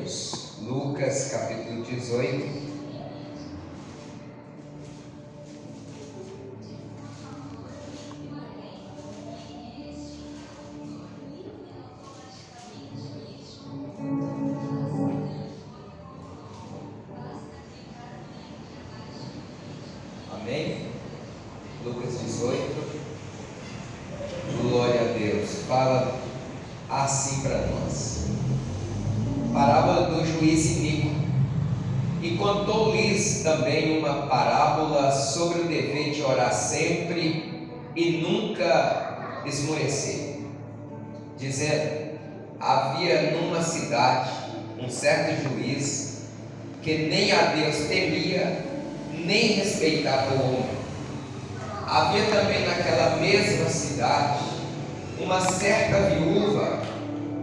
Deus. Lucas capítulo 18. Amém? Lucas 18. Glória a Deus. Fala assim para nós. Parábola do juiz iníquo. E contou-lhes também uma parábola sobre o dever de orar sempre e nunca esmorecer, dizendo: havia numa cidade um certo juiz que nem a Deus temia, nem respeitava o homem. Havia também naquela mesma cidade uma certa viúva,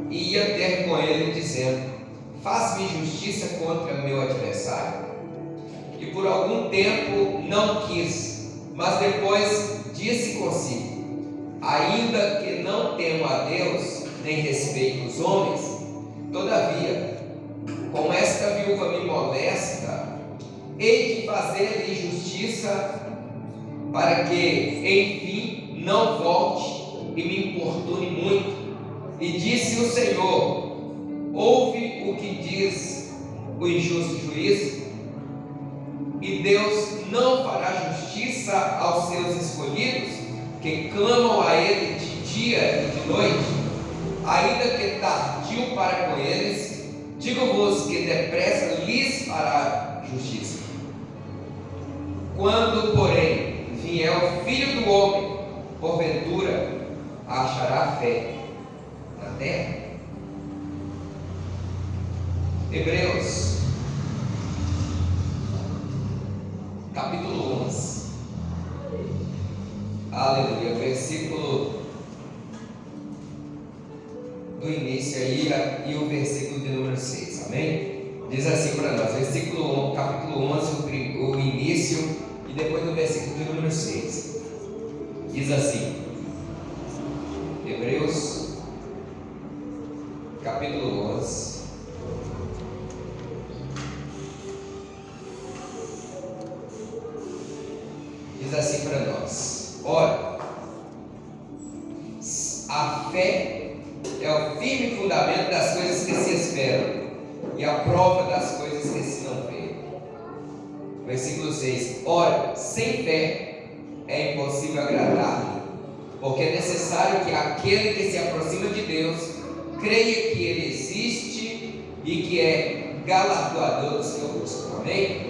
e ia ter com ele, dizendo: faz-me justiça contra meu adversário. E por algum tempo não quis, mas depois disse consigo: ainda que não temo a Deus, nem respeito os homens, todavia, como esta viúva me molesta, hei de fazer-lhe justiça, para que, enfim, não volte e me importune muito. E disse o Senhor: ouve o que diz o injusto juiz, e Deus não fará justiça aos seus escolhidos, que clamam a Ele de dia e de noite, ainda que tardio para com eles. Digo-vos que depressa lhes fará justiça. Quando, porém, vier o Filho do Homem, porventura achará fé na terra? Hebreus capítulo 11, aleluia, versículo do início aí e o versículo de número 6, amém? Diz assim para nós, capítulo 11, o início e depois do versículo de número 6, diz assim, Hebreus capítulo 11, diz assim para nós: ora, a fé é o firme fundamento das coisas que se esperam e a prova das coisas que se não veem. Versículo 6: ora, sem fé é impossível agradar-lhe, porque é necessário que aquele que se aproxima de Deus creia que Ele existe e que é galardoador dos que o buscam. Amém?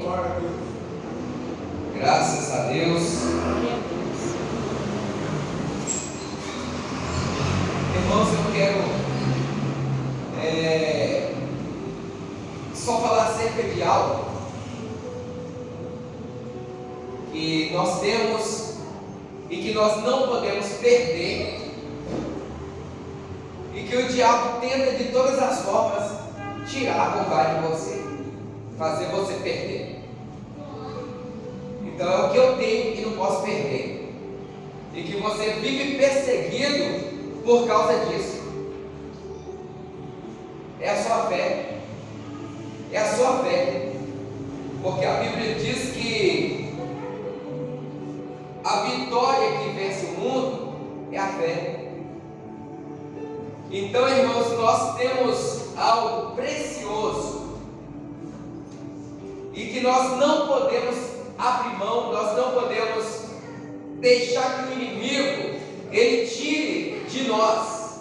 Graças a Deus. Irmãos, eu quero só falar acerca de algo que nós temos e que nós não podemos perder, e que o diabo tenta de todas as formas tirar ou vai de você, fazer você perder. Então é o que eu tenho e não posso perder, e que você vive perseguido por causa disso. É a sua fé. É a sua fé. Porque a Bíblia diz que a vitória que vence o mundo é a fé. Então, irmãos, nós temos algo precioso e que nós não podemos abrir mão, nós não podemos deixar que o inimigo ele tire de nós.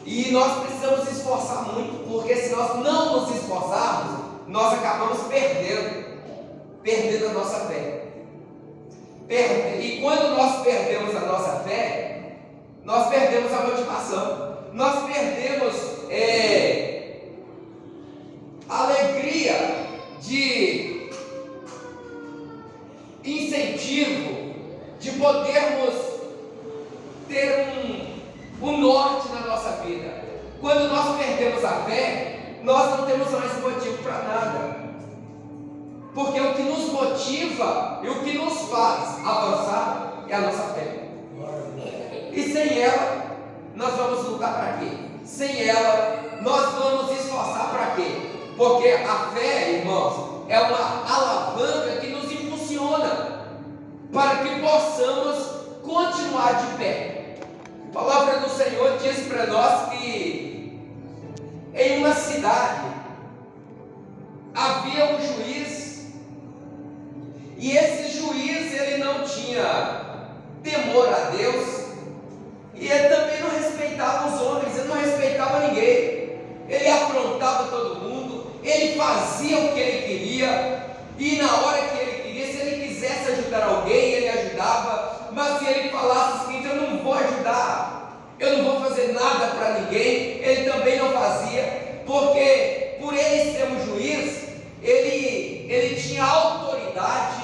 E nós precisamos se esforçar muito, porque se nós não nos esforçarmos, nós acabamos perdendo a nossa fé. E quando nós perdemos a nossa fé, nós perdemos a motivação, nós perdemos a alegria de incentivo, de podermos ter um norte na nossa vida. Quando nós perdemos a fé, nós não temos mais motivo para nada, porque o que nos motiva e o que nos faz avançar é a nossa fé. E sem ela, nós vamos lutar para quê? Sem ela, nós Porque a fé, irmãos, é uma alavanca que nos impulsiona para que possamos continuar de pé. A palavra do Senhor diz para nós que em uma cidade havia um juiz, e esse juiz ele não tinha temor a Deus, e ele também não respeitava os homens, ele não respeitava ninguém, ele afrontava todo mundo, ele fazia o que ele queria, e na hora que ele queria, se ele quisesse ajudar alguém, ele ajudava, mas se ele falasse o seguinte: eu não vou ajudar, eu não vou fazer nada para ninguém, ele também não fazia, porque por ele ser um juiz, ele tinha autoridade,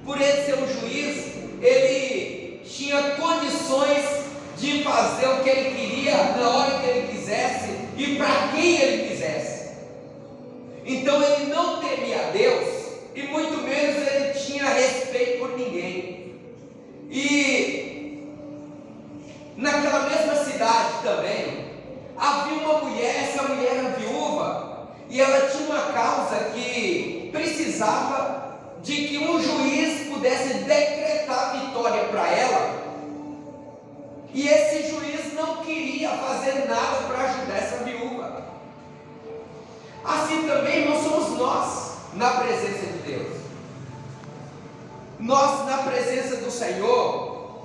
por ele ser um juiz, ele tinha condições de fazer o que ele queria, na hora que ele quisesse e para quem ele quisesse. Então ele não temia a Deus, e muito menos ele tinha respeito por ninguém. E naquela mesma cidade também havia uma mulher, essa mulher era viúva, e ela tinha uma causa que precisava de que um juiz pudesse decretar vitória para ela, e esse juiz não queria fazer nada para ajudar essa viúva. Assim também, irmãos, somos nós na presença de Deus. Nós na presença do Senhor,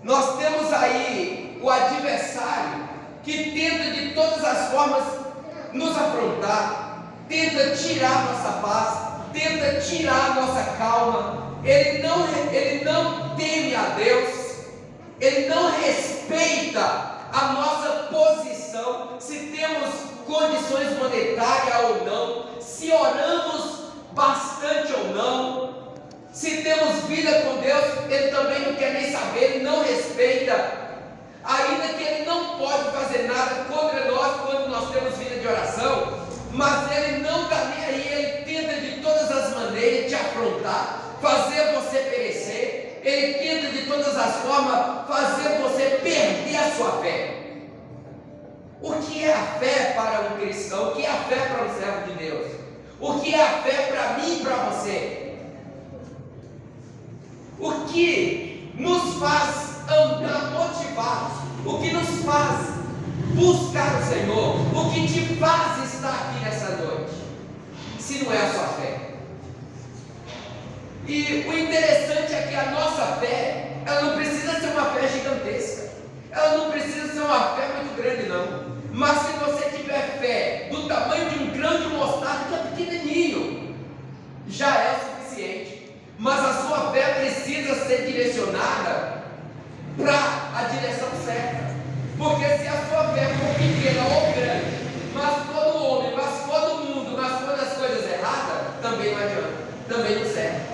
nós temos aí o adversário que tenta de todas as formas nos afrontar, tenta tirar nossa paz, tenta tirar nossa calma. Ele não teme a Deus, ele não respeita a nossa posição, se temos condições monetárias ou não, se oramos bastante ou não, se temos vida com Deus, ele também não quer nem saber, ele não respeita, ainda que ele não pode fazer nada contra nós quando nós temos vida de oração, mas ele não está nem aí, ele tenta de todas as maneiras te afrontar, fazer você perecer, ele tenta de todas as formas fazer você perder a sua fé. O que é a fé para um cristão? O que é a fé para um servo de Deus? O que é a fé para mim e para você? O que nos faz andar motivados? O que nos faz buscar o Senhor? O que te faz estar aqui nessa noite? Se não é a sua fé. E o interessante é que a nossa fé, ela não precisa ser uma fé gigantesca, ela não precisa ser uma fé muito grande não, mas se você tiver fé do tamanho de um grão de mostarda, que é pequenininho, já é o suficiente. Mas a sua fé precisa ser direcionada para a direção certa, porque se a sua fé for pequena ou grande, mas for do homem, mas for do mundo, mas for das coisas erradas, também não adianta, também não serve.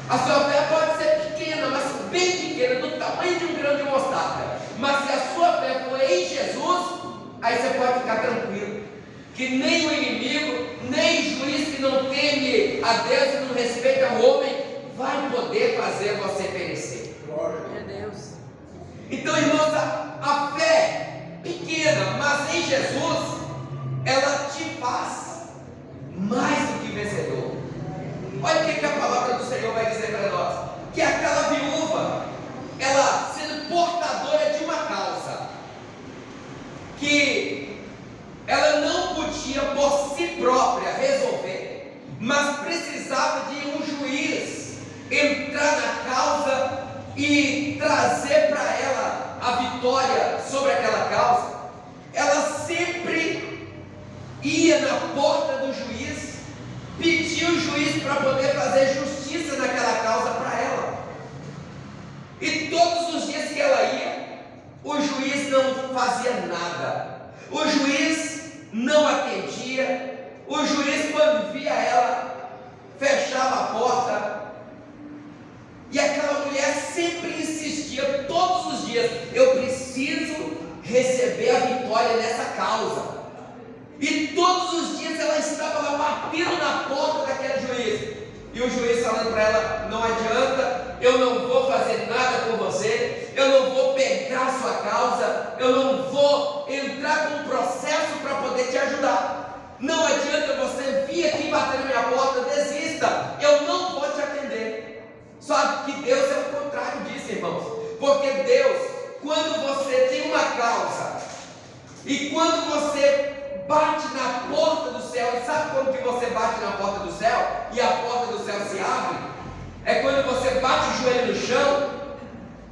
A sua fé pode ser pequena, mas bem pequena, do tamanho de um grão de mostarda, mas se a sua fé for em Jesus, aí você pode ficar tranquilo, que nem o inimigo, nem juiz que não teme a Deus e não respeita o homem, vai poder fazer você perecer. Glória a Deus. Então, irmãos, a fé pequena, mas em Jesus, ela te faz mais do que vencedor. Olha o que a palavra do Senhor vai dizer para nós, que aquela viúva, ela sendo portadora de uma causa, que ela não podia por si própria resolver, mas precisava de um juiz entrar na causa e trazer para ela a vitória sobre aquela causa. Ela sempre ia na porta do juiz, pedia o juiz para poder fazer justiça naquela causa para ela, e todos os dias que ela ia, o juiz não fazia nada, o juiz não atendia, o juiz, quando via ela, fechava a porta, e aquela mulher sempre insistia, todos os dias: eu preciso receber a vitória nessa causa. E todos os dias ela estava lá batendo na porta daquele juiz, e o juiz falando para ela: não adianta, eu não vou fazer nada por você, eu não vou pegar a sua causa, eu não vou entrar com um processo para poder te ajudar. Não adianta você vir bater na minha porta, desista, eu não vou te atender. Só que Deus é o contrário disso, irmãos, porque Deus, quando você tem uma causa, e quando você bate na porta do céu, e sabe quando que você bate na porta do céu, e a porta do céu se abre? É quando você bate o joelho no chão,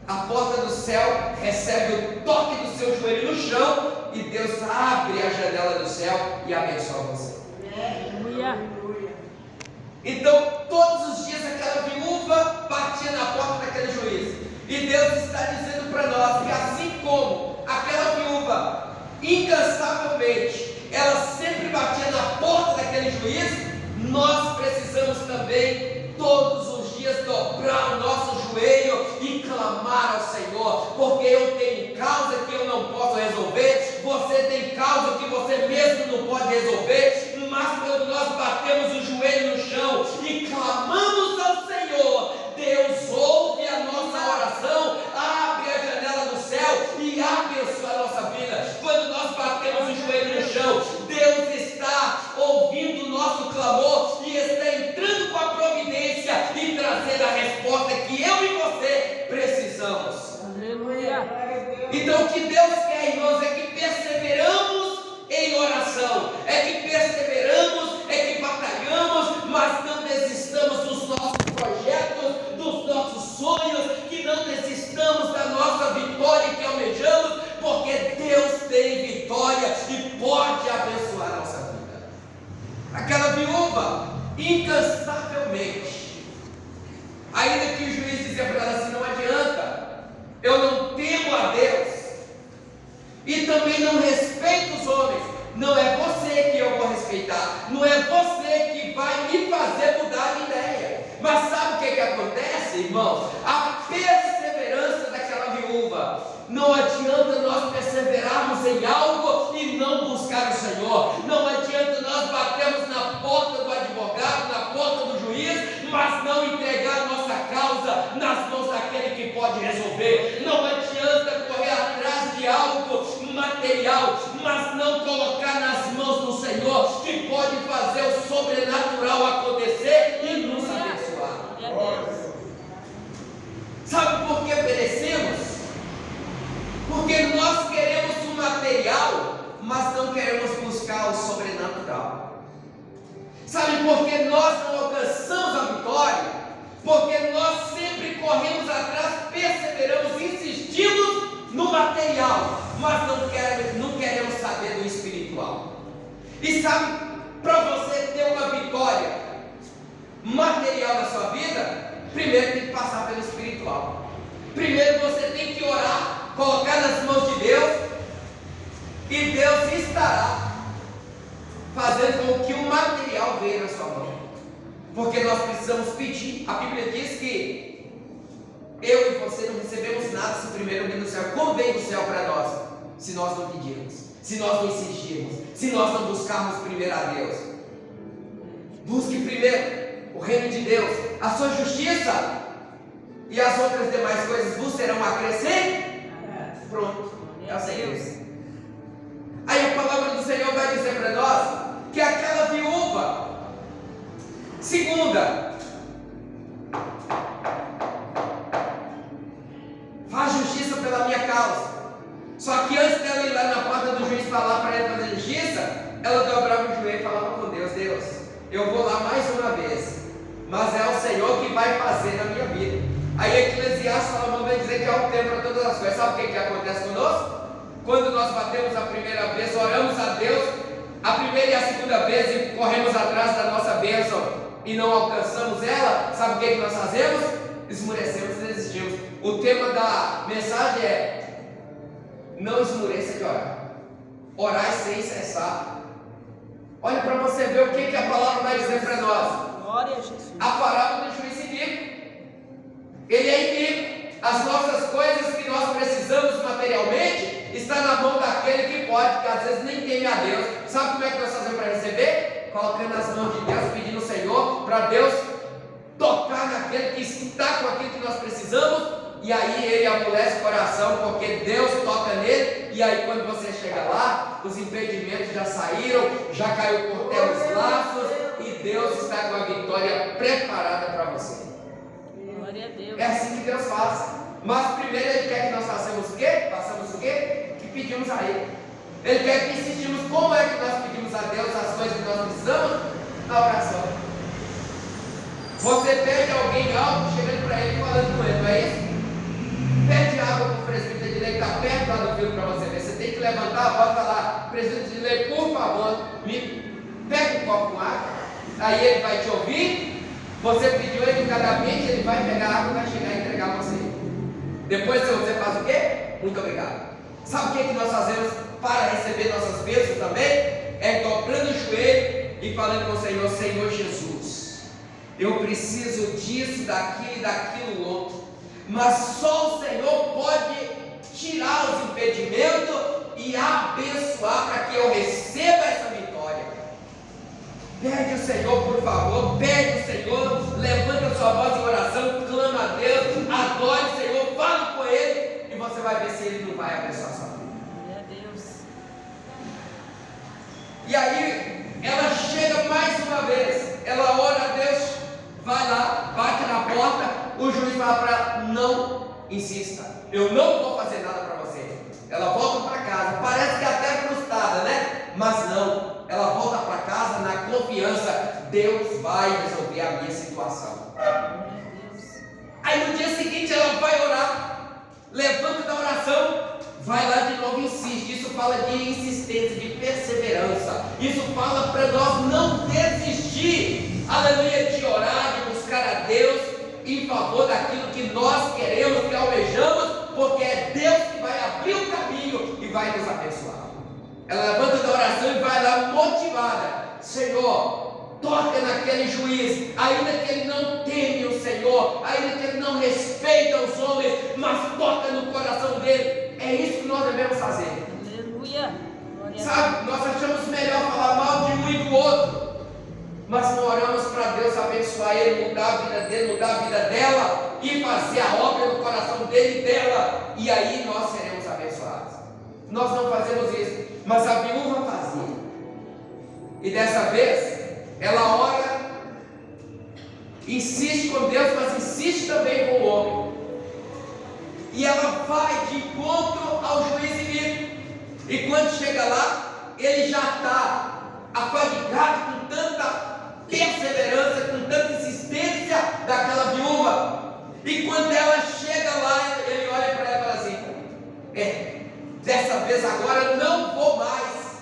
a porta do céu recebe o toque do seu joelho no chão, e Deus abre a janela do céu e abençoa você. Então, todos os dias aquela viúva batia na porta daquele juiz, e Deus está dizendo para nós que assim como aquela viúva, incansavelmente, ela sempre batia na porta daquele juiz, nós precisamos também, todos os dias, dobrar o nosso joelho e clamar ao Senhor, porque eu tenho causa que eu não posso resolver, você tem causa que você mesmo não pode resolver, mas quando nós batemos o joelho no chão e clamamos ao Senhor, Deus ouve a nossa oração, abre a janela do céu e abençoa a nossa vida. Quando nós batemos o joelho no chão, Deus está ouvindo o nosso clamor e está entrando com a providência e trazendo a resposta que eu e você precisamos. Aleluia. Então o que Deus quer, irmãos, é que perseveramos em oração, é que perseveramos, é que batalhamos, mas não desistamos dos nossos projetos, dos nossos sonhos, que não desistamos da nossa vitória que almejamos, porque Deus tem vitória e pode abençoar a nossa vida. Aquela viúva, incansavelmente, ainda que o juiz dizia para ela assim: não adianta, eu não temo a Deus e também não respeito os homens, não é você que eu vou respeitar, não é você que vai me fazer mudar de ideia. Mas sabe o que acontece, irmãos? A perseverança daquela viúva. Não adianta nós perseverarmos em algo e não buscar o Senhor. Não adianta nós batermos na porta do advogado, na porta do juiz, mas não entregar nossa causa nas mãos daquele que pode resolver. Não adianta correr atrás de algo material, mas não colocar nas mãos do Senhor, que pode fazer o sobrenatural acontecer e nos abençoar. Sabe por que perecemos? Porque nós queremos o material, mas não queremos buscar o sobrenatural. Sabe por que nós não alcançamos a vitória? Porque nós sempre corremos atrás, perseveramos, insistimos no material, mas não queremos saber do espiritual. E sabe, para você ter uma vitória material na sua vida, primeiro tem que passar pelo espiritual. Primeiro você tem que orar, colocar nas mãos de Deus, e Deus estará fazendo com que o material venha na sua mão, porque nós precisamos pedir. A Bíblia diz que eu e você não recebemos nada se primeiro vir do céu. Como vem do céu para nós? Se nós não pedirmos, se nós não insistirmos, se nós não buscarmos primeiro a Deus. Busque primeiro o reino de Deus, a sua justiça, e as outras demais coisas vos serão acrescentadas. Pronto, é assim. Aí a palavra do Senhor vai dizer para nós que aquela viúva, segunda, faz justiça pela minha causa. Só que antes dela ir lá na porta do juiz falar para ela fazer justiça, ela dobrava o joelho e falava com Deus: Deus, eu vou lá mais uma vez, mas é o Senhor que vai fazer na minha vida. Aí Eclesiastes, Salomão vai dizer que há um tempo para todas as coisas. Sabe o que acontece conosco? Quando nós batemos a primeira vez, oramos a Deus a primeira e a segunda vez e corremos atrás da nossa bênção e não alcançamos ela, sabe o que nós fazemos? Esmurecemos e desistimos. O tema da mensagem é: não esmureça de orar. Orar sem cessar. Olha para você ver o que a palavra vai dizer para nós. Glória a Jesus. A parábola do juiz iníquo. Ele é iníquo. As nossas coisas que nós precisamos materialmente está na mão daquele que pode, que às vezes nem teme a Deus. Sabe como é que nós fazemos para receber? Colocando nas mãos de Deus, pedindo ao Senhor para Deus tocar naquele que está com aquilo que nós precisamos, e aí ele amolece o coração, porque Deus toca nele, e aí quando você chega lá, os impedimentos já saíram, já caiu por terra os laços, e Deus está com a vitória preparada para você. Glória a Deus. É assim que Deus faz. Mas primeiro Ele quer que nós façamos o quê? Façamos o quê? Que pedimos a Ele. Ele quer que insistimos. Como é que nós pedimos a Deus as coisas que nós precisamos? Na oração. Você pede a alguém algo, chegando para Ele e falando com Ele, não é isso? Pede água para o presbítero de lei que está perto lá do filho para você ver. Você tem que levantar a voz e falar: presbítero de lei, por favor, me pega um copo com água. Aí ele vai te ouvir. Você pediu educadamente, ele vai pegar a água e vai chegar e entregar a você. Depois você faz o quê? Muito obrigado. Sabe o que nós fazemos para receber nossas bênçãos também? É dobrando o joelho e falando com o Senhor: Senhor Jesus, eu preciso disso, daquilo e daquilo outro, mas só o Senhor pode tirar os impedimentos e abençoar para que eu receba essa vitória. Pede o Senhor, por favor, pede o Senhor, levanta a sua voz em oração, clama a Deus, adore o Senhor, fale com Ele, e você vai ver se Ele não vai abençoar a sua vida. Glória a Deus. E aí, ela chega mais uma vez, ela ora a Deus, vai lá, bate na porta, o juiz fala para ela: não insista, eu não vou fazer nada para você. Ela volta para casa, parece que até frustrada, né? Mas não, ela volta para casa na confiança: Deus vai resolver a minha situação. Aí no dia seguinte ela vai orar, levanta da oração, vai lá de novo e insiste. Isso fala de insistência, de perseverança. Isso fala para nós não desistir, aleluia, de orar, de buscar a Deus em favor daquilo que nós queremos, que almejamos, porque é Deus que vai abrir o caminho e vai nos abençoar. Ela levanta da oração e vai lá motivada: Senhor, toca naquele juiz, ainda que ele não teme o Senhor, ainda que ele não respeita os homens, mas toca no coração dele. É isso que nós devemos fazer. Aleluia. Sabe, nós achamos melhor falar mal de um e do outro, mas não oramos para Deus abençoar ele, mudar a vida dele, mudar a vida dela e fazer a obra no coração dele e dela, e aí nós seremos abençoados. Nós não fazemos isso, mas a viúva fazia. E dessa vez ela ora, insiste com Deus, mas insiste também com o homem. E ela vai de encontro ao juiz iníquo. E quando chega lá, ele já está afadigado com tanta perseverança, com tanta insistência daquela viúva. E quando ela chega lá, ele olha para ela e fala assim: dessa vez agora não vou mais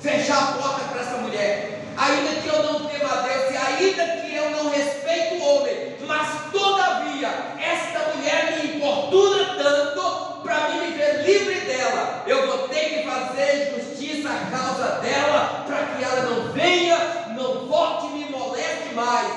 fechar a porta para essa mulher. Ainda que eu não tema a Deus, e ainda que eu não respeito o homem, mas todavia esta mulher me importuna tanto para mim me ver livre dela. Eu vou ter que fazer justiça à causa dela, para que ela não venha, não volte e me moleste mais.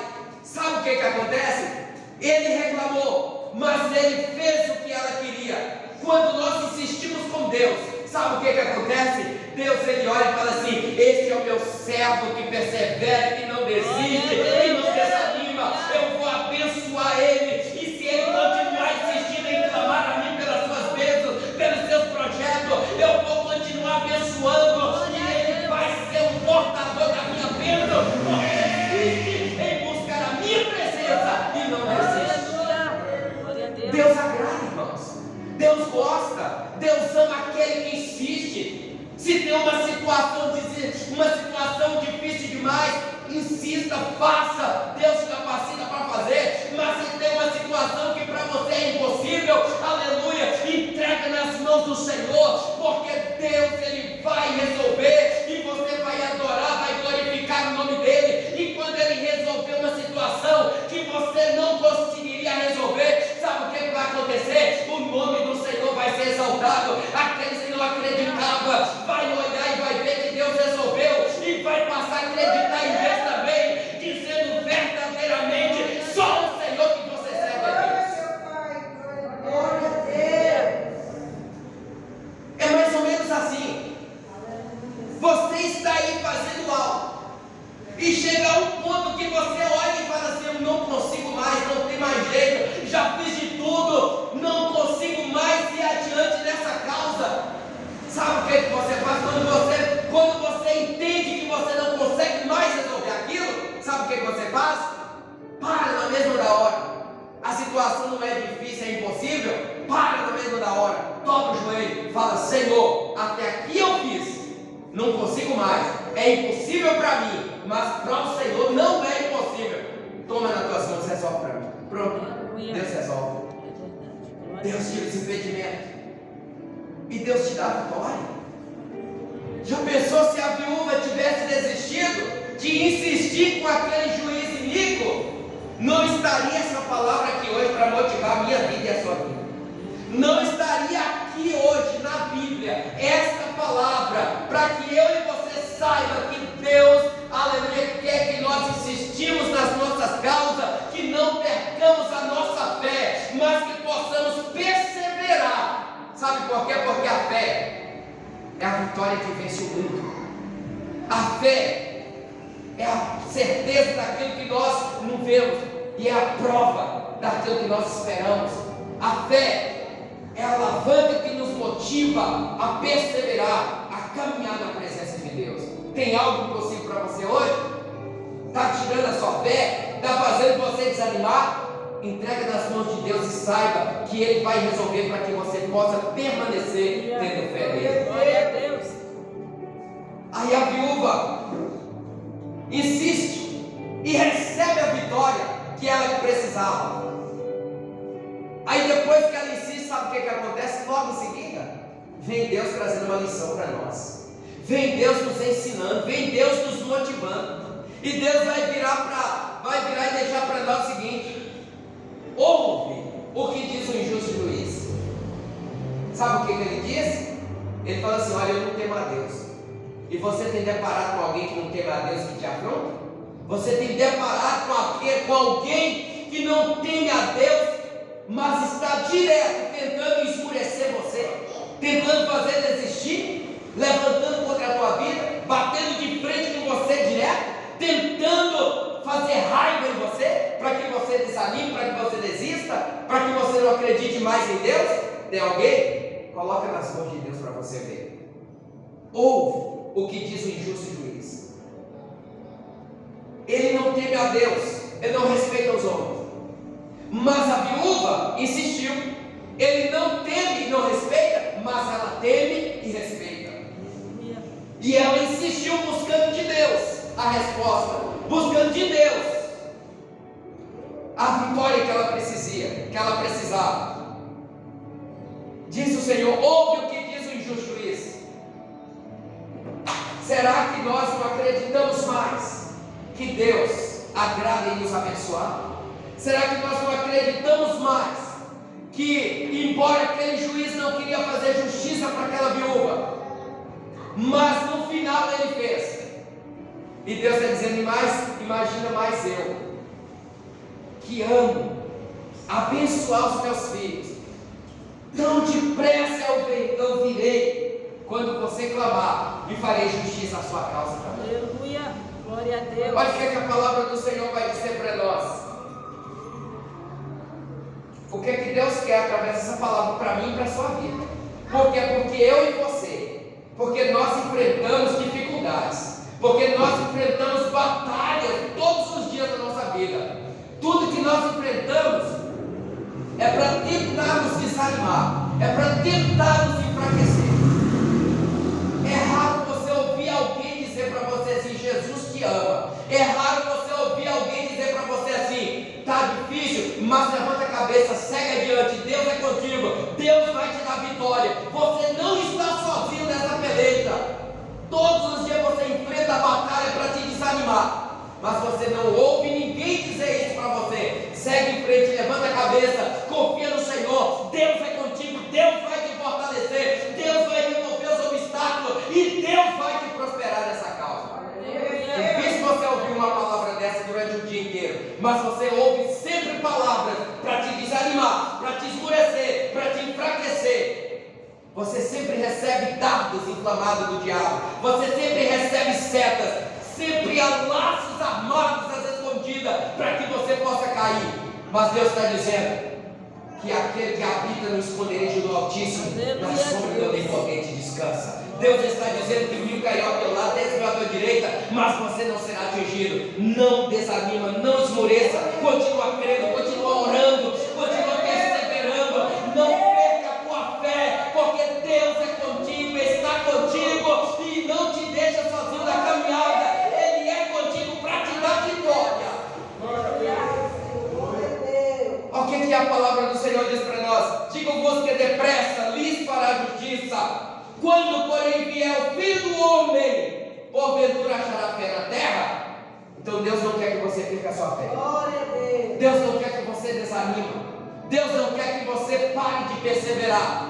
Sabe o que acontece? Ele reclamou, mas ele fez o que ela queria. Quando nós insistimos com Deus, sabe o que acontece? Deus, ele olha e fala assim: este é o meu servo que persevera, que não desiste, que não desanima. Eu vou abençoar ele. E se ele continuar insistindo em clamar a mim pelas suas bênçãos, pelos seus projetos, eu vou continuar abençoando. E ele vai ser o portador da minha bênção, porque ele insiste em buscar a minha presença e não desiste. Deus agrada, irmãos. Deus gosta. Deus ama aquele que insiste. Se tem uma situação difícil demais, insista, faça. Deus te capacita para fazer. Mas se tem uma situação que para você é impossível, aleluia, entrega nas mãos do Senhor, porque Deus, ele vai resolver, e você vai adorar, vai glorificar o nome dele. E quando ele resolver uma situação que você não conseguiria resolver, sabe o que vai acontecer? O nome do Senhor vai ser exaltado. Aqueles que não acreditavam vai olhar e vai ver que Deus resolveu, e vai passar a acreditar em Deus também, dizendo verdadeiramente: só o Senhor que você serve é Deus. Glória a Deus. É mais ou menos assim. Você está aí fazendo algo, e chega a um ponto que você olha e fala assim: eu não consigo mais, não tem mais jeito, já fiz de tudo, não consigo mais ir adiante nessa causa. Sabe o que você faz quando você entende que você não consegue mais resolver até aqui eu fiz, não consigo mais, é impossível para mim, mas para o Senhor não é impossível. Toma nas tuas mãos, resolve para mim. Pronto, Deus resolve. Deus tira os impedimentos e Deus te dá a vitória. Já pensou se a viúva tivesse desistido de insistir com aquele juiz iníquo? Não estaria essa palavra aqui hoje para motivar a minha vida e a sua vida. Não estaria aqui hoje na Bíblia esta palavra para que eu e você saiba que Deus, aleluia, quer que nós insistimos nas nossas causas, que não percamos a nossa fé, mas que possamos perseverar. Sabe por quê? Porque a fé é a vitória que vence o mundo. A fé é a certeza daquilo que nós não vemos e é a prova daquilo que nós esperamos. A fé é a alavanca que nos motiva a perseverar, a caminhar na presença de Deus. Tem algo impossível para você hoje? Está tirando a sua fé? Está fazendo você desanimar? Entrega nas mãos de Deus e saiba que Ele vai resolver para que você possa permanecer tendo fé nele. Glória a Deus. Aí a viúva insiste e recebe a vitória que ela precisava. Aí depois que ela insiste, sabe o que acontece? Logo em seguida, vem Deus trazendo uma lição para nós. Vem Deus nos ensinando, vem Deus nos motivando. E Deus vai virar e deixar para nós o seguinte: ouve o que diz o injusto juiz. Sabe o que ele diz? Ele fala assim: olha, eu não temo a Deus. E você tem deparado com alguém que não teme a Deus, que te afronta? Você tem deparado com alguém que não teme a Deus, mas está direto tentando escurecer você, tentando fazer desistir, levantando contra a tua vida, batendo de frente com você direto, tentando fazer raiva em você, para que você desanime, para que você desista, para que você não acredite mais em Deus? Tem alguém? Coloca nas mãos de Deus para você ver. Ouve o que diz o injusto juiz. Ele não teme a Deus, ele não respeita os homens. Mas a viúva insistiu. Ele não teme e não respeita, mas ela teme e respeita. E ela insistiu buscando de Deus a resposta, buscando de Deus a vitória que ela precisava. Diz o Senhor: ouve o que diz o injusto juiz. Será que nós não acreditamos mais que Deus agrada em nos abençoar? Será que nós não acreditamos mais que, embora aquele juiz não queria fazer justiça para aquela viúva, mas no final ele fez? E Deus está dizendo: imagina mais eu, que amo abençoar os meus filhos, tão depressa eu virei, quando você clamar, e farei justiça à sua causa também. Aleluia, glória a Deus. Olha o que a palavra do Senhor vai dizer para nós. O que Deus quer através dessa palavra para mim e para a sua vida? Porque eu e você, porque nós enfrentamos dificuldades, porque nós enfrentamos batalhas todos os dias da nossa vida. Tudo que nós enfrentamos é para tentar nos desanimar, é para tentar nos enfraquecer. É raro você ouvir alguém dizer para você assim: Jesus te ama. É raro você ouvir alguém dizer para você assim: está difícil, mas levanta a cabeça, segue adiante, Deus é contigo, Deus vai te dar vitória. Você não está sozinho nessa peleja. Todos os dias você enfrenta a batalha para te desanimar, mas você não ouve ninguém dizer isso para você. Segue em frente, levanta a cabeça, confia no Senhor, Deus é contigo, Deus vai te fortalecer, Deus vai remover os obstáculos e Deus vai te prosperar nessa causa. É difícil você ouvir uma palavra dessa durante o dia inteiro, mas você ouve sempre palavras para te desanimar, para te escurecer, para te enfraquecer. Você sempre recebe dardos inflamados do diabo, você sempre recebe setas, sempre há laços armados às escondidas para que você possa cair. Mas Deus está dizendo que aquele que habita no esconderijo do Altíssimo, na sombra do Onipotente descansa. Deus está dizendo que o rio cairá ao teu lado, 10 mil à tua direita, mas você não será atingido. Não desanima, não esmoreça, continua crendo, continua orando, continua perseverando, não perca a tua fé, porque Deus é contigo, está Então Deus não quer que você perca a sua fé. Glória a Deus. Deus não quer que você desanime. Deus não quer que você pare de perseverar.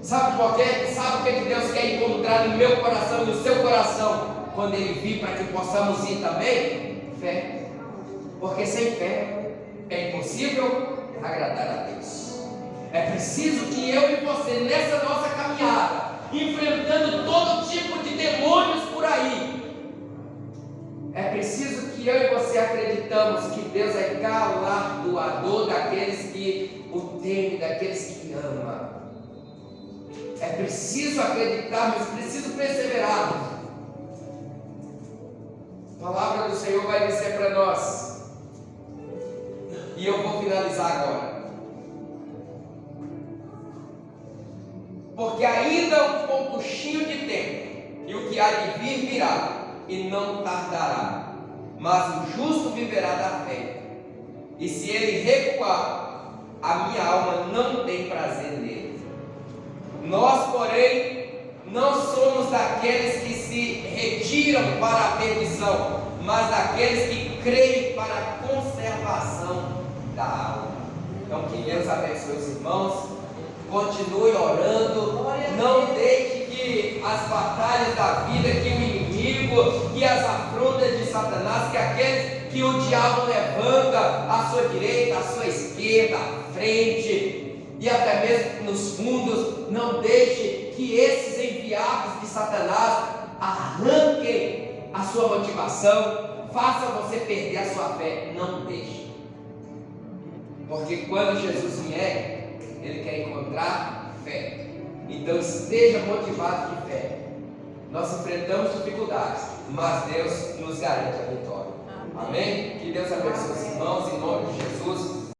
Sabe por quê? Sabe o que Deus quer encontrar no meu coração e no seu coração quando Ele vir, para que possamos ir também? Fé. Porque sem fé é impossível agradar a Deus. É preciso que eu e você, nessa nossa caminhada, enfrentando todo tipo de demônios por aí, é preciso que eu e você acreditamos que Deus é galardoador daqueles que o temem, daqueles que amam. É preciso acreditarmos, preciso perseverarmos. A palavra do Senhor vai dizer para nós, e eu vou finalizar agora. Porque ainda um pouquinho de tempo, e o que há de vir virá, e não tardará. Mas o justo viverá da fé. E se ele recuar, a minha alma não tem prazer nele. Nós, porém, não somos daqueles que se retiram para a perdição, mas daqueles que creem para a conservação da alma. Então, que Deus abençoe os irmãos. Continue orando. Não deixe que as batalhas da vida, que o inimigo, que as afrontas de Satanás, que aqueles que o diabo levanta à sua direita, à sua esquerda, à frente e até mesmo nos fundos, não deixe que esses enviados de Satanás arranquem a sua motivação, faça você perder a sua fé. Não deixe, porque quando Jesus vier, Ele quer encontrar fé. Então esteja motivado de fé. Nós enfrentamos dificuldades, mas Deus nos garante a vitória. Amém? Que Deus abençoe os irmãos em nome de Jesus.